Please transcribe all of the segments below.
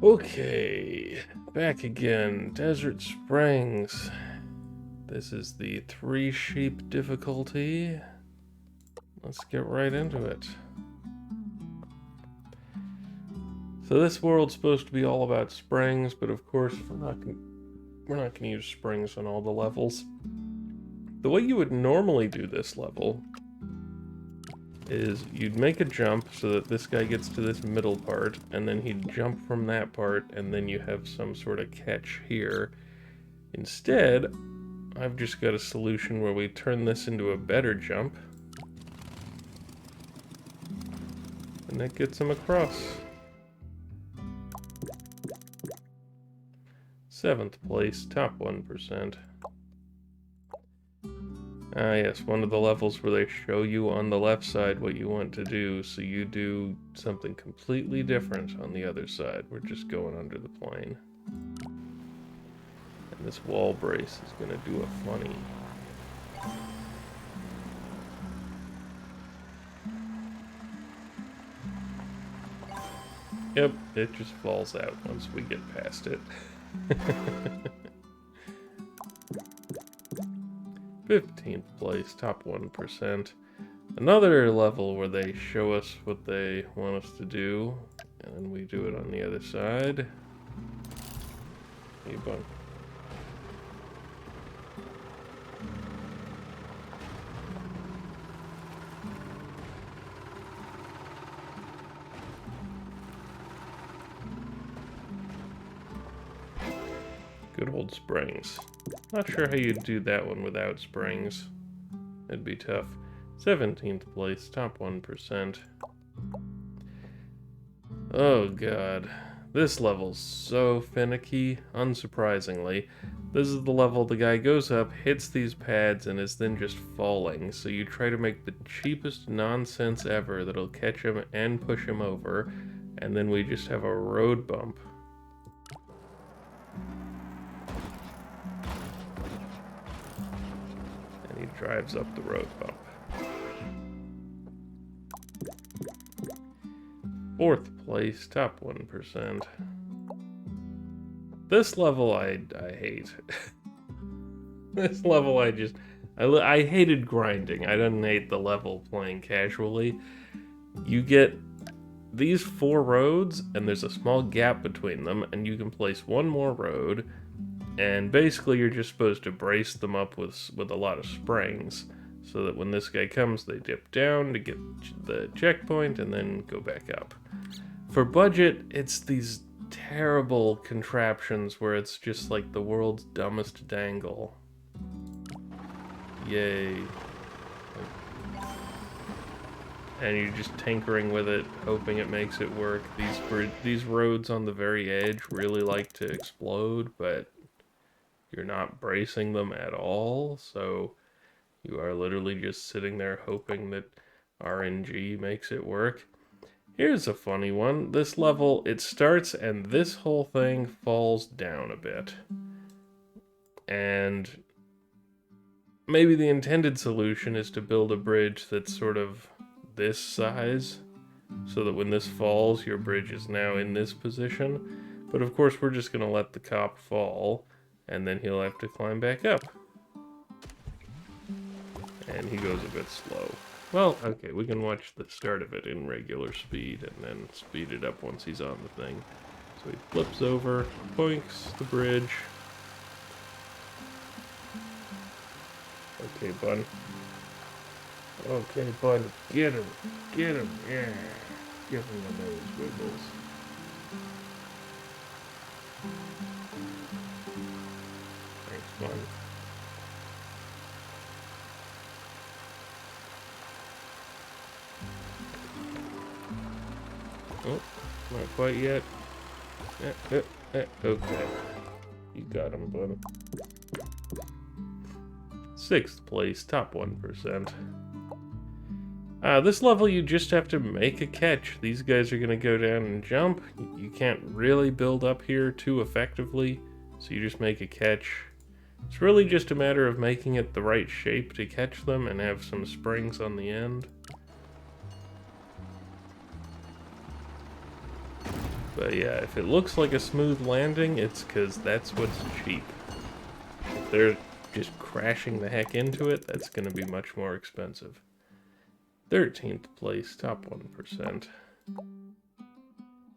Okay, back again. Desert Springs. This is the 3 sheep difficulty. Let's get right into it. So this world's supposed to be all about springs, but of course we're not gonna use springs on all the levels. The way you would normally do this level is you'd make a jump so that this guy gets to this middle part, and then he'd jump from that part, and then you have some sort of catch here. Instead, I've just got a solution where we turn this into a better jump, and that gets him across. 7th place, top 1%. Ah yes, one of the levels where they show you on the left side what you want to do, so you do something completely different on the other side. We're just going under the plane. And this wall brace is gonna do a funny. Yep, it just falls out once we get past it. 15th place, top 1%. Another level where they show us what they want us to do, and then we do it on the other side. Hey, bud. Good old springs. Not sure how you'd do that one without springs. It'd be tough. 17th place, top 1%. Oh god. This level's so finicky, unsurprisingly. This is the level the guy goes up, hits these pads, and is then just falling. So you try to make the cheapest nonsense ever that'll catch him and push him over, and then we just have a road bump. He drives up the road bump. 4th place, top 1%. This level I hate. This level I hated grinding. I didn't hate the level playing casually. You get these 4 roads, and there's a small gap between them, and you can place one more road, and basically you're just supposed to brace them up with a lot of springs, so that when this guy comes, they dip down to get the checkpoint and then go back up. For budget, it's these terrible contraptions where it's just like the world's dumbest dangle. Yay. And you're just tinkering with it, hoping it makes it work. These roads on the very edge really like to explode, but you're not bracing them at all, so you are literally just sitting there hoping that RNG makes it work. Here's a funny one. This level, it starts and this whole thing falls down a bit. And maybe the intended solution is to build a bridge that's sort of this size, so that when this falls, your bridge is now in this position. But of course, we're just gonna let the cop fall, and then he'll have to climb back up. And he goes a bit slow. Well, okay, we can watch the start of it in regular speed, and then speed it up once he's on the thing. So he flips over, boinks the bridge. Okay, bud. Okay, bud, get him, yeah. Give him the nose wiggles. Thanks, bud. Oh, not quite yet. Okay. You got him, bud. 6th place, top 1%. This level you just have to make a catch. These guys are gonna go down and jump. You can't really build up here too effectively, so you just make a catch. It's really just a matter of making it the right shape to catch them and have some springs on the end. But yeah, if it looks like a smooth landing, it's because that's what's cheap. If they're just crashing the heck into it, that's going to be much more expensive. 13th place, top 1%.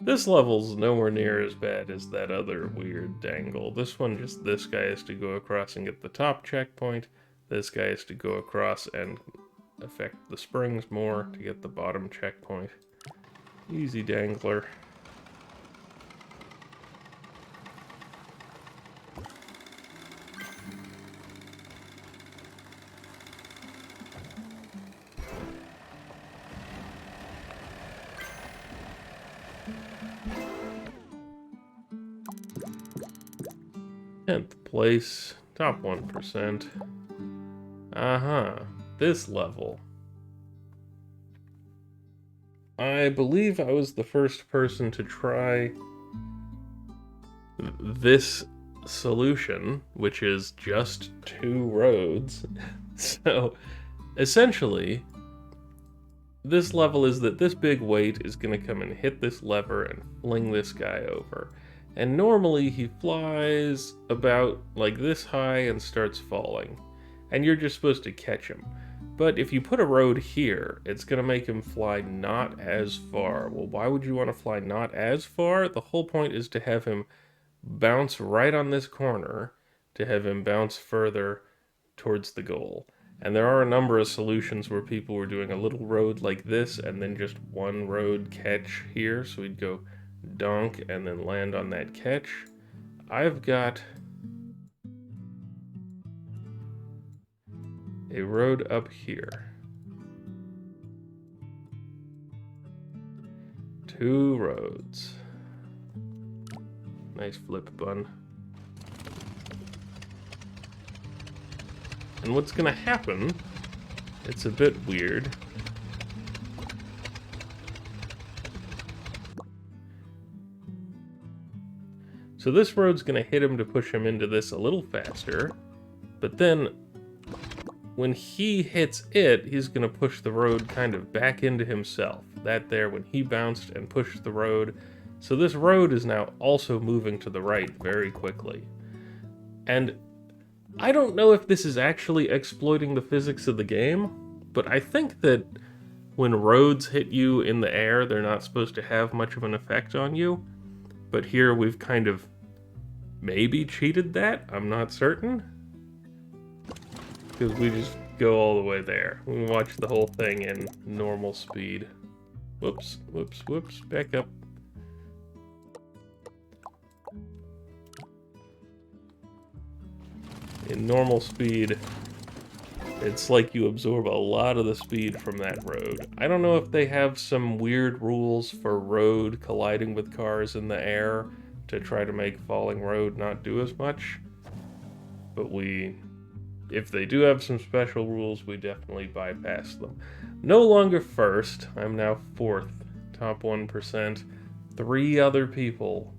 This level's nowhere near as bad as that other weird dangle. This one, just this guy has to go across and get the top checkpoint. This guy has to go across and affect the springs more to get the bottom checkpoint. Easy dangler. Tenth place, top 1%. This level. I believe I was the first person to try this solution, which is just 2 roads. So, essentially, this level is that this big weight is going to come and hit this lever and fling this guy over. And normally he flies about like this high and starts falling. And you're just supposed to catch him. But if you put a road here, it's going to make him fly not as far. Well, why would you want to fly not as far? The whole point is to have him bounce right on this corner, to have him bounce further towards the goal. And there are a number of solutions where people were doing a little road like this and then just one road catch here. So we'd go donk and then land on that catch. I've got a road up here. 2 roads. Nice flip bun. And what's gonna happen, it's a bit weird. So this road's gonna hit him to push him into this a little faster, but then when he hits it, he's gonna push the road kind of back into himself. That there, when he bounced and pushed the road. So this road is now also moving to the right very quickly. And I don't know if this is actually exploiting the physics of the game, but I think that when roads hit you in the air, they're not supposed to have much of an effect on you. But here we've kind of maybe cheated that, I'm not certain. Because we just go all the way there. We watch the whole thing in normal speed. Whoops, whoops, whoops, back up. In normal speed, it's like you absorb a lot of the speed from that road. I don't know if they have some weird rules for road colliding with cars in the air to try to make falling road not do as much. But if they do have some special rules, we definitely bypass them. No longer first, I'm now 4th, top 1%. 3 other people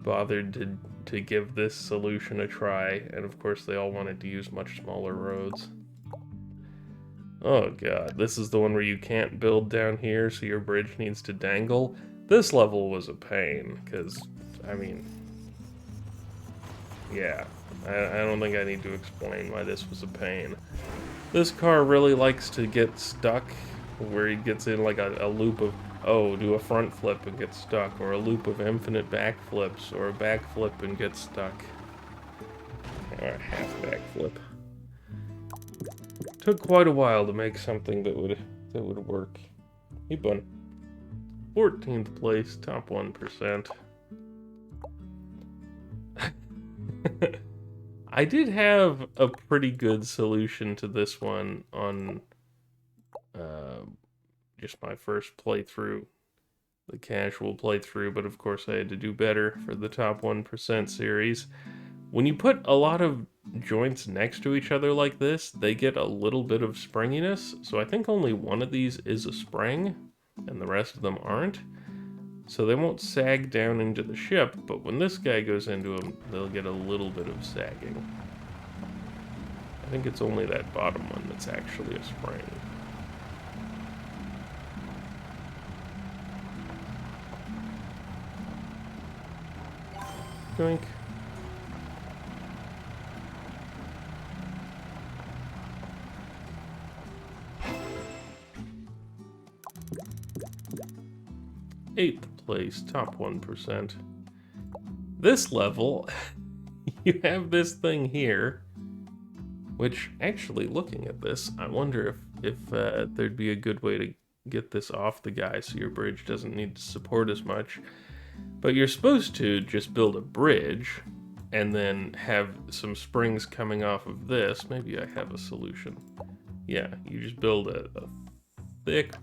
bothered to give this solution a try, and of course they all wanted to use much smaller roads. Oh god, this is the one where you can't build down here, so your bridge needs to dangle. This level was a pain, because, I mean, yeah, I don't think I need to explain why this was a pain. This car really likes to get stuck, where he gets in like a loop of, oh, do a front flip and get stuck, or a loop of infinite backflips, or a backflip and get stuck. Or a half backflip. Took quite a while to make something that would work. Hey, bun. 14th place, top 1%. I did have a pretty good solution to this one on just my first playthrough, the casual playthrough, but of course I had to do better for the top 1% series. When you put a lot of joints next to each other like this, they get a little bit of springiness, so I think only one of these is a spring, and the rest of them aren't. So they won't sag down into the ship, but when this guy goes into them, they'll get a little bit of sagging. I think it's only that bottom one that's actually a spring. Doink. Eighth place, top 1%. This level, you have this thing here, which actually, looking at this, I wonder if there'd be a good way to get this off the guy so your bridge doesn't need to support as much. But you're supposed to just build a bridge and then have some springs coming off of this. Maybe I have a solution. Yeah, you just build a thick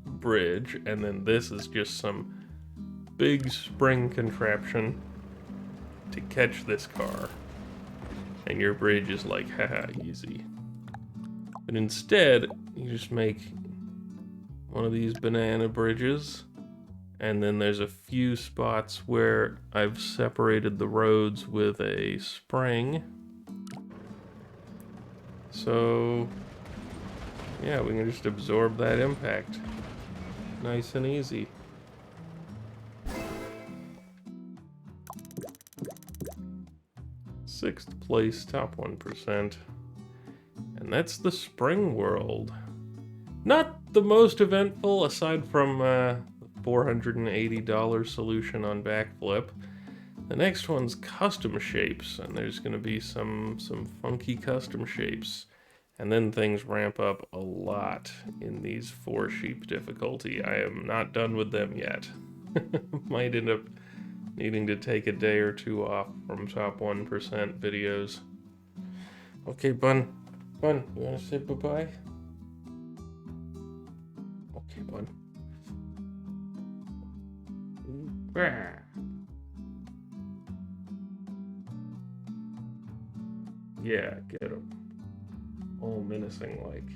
bridge, and then this is just some big spring contraption to catch this car. And your bridge is like, haha, easy. But instead, you just make one of these banana bridges, and then there's a few spots where I've separated the roads with a spring. So, yeah, we can just absorb that impact. Nice and easy. Sixth place, top 1%. And that's the Spring World. Not the most eventful, aside from $480 solution on backflip. The next one's custom shapes, and there's going to be some funky custom shapes. And then things ramp up a lot in these 4 sheep difficulty. I am not done with them yet. Might end up needing to take a day or 2 off from top 1% videos. Okay, Bun. Bun, you wanna say bye-bye? Okay, Bun. Yeah, get him. All menacing like.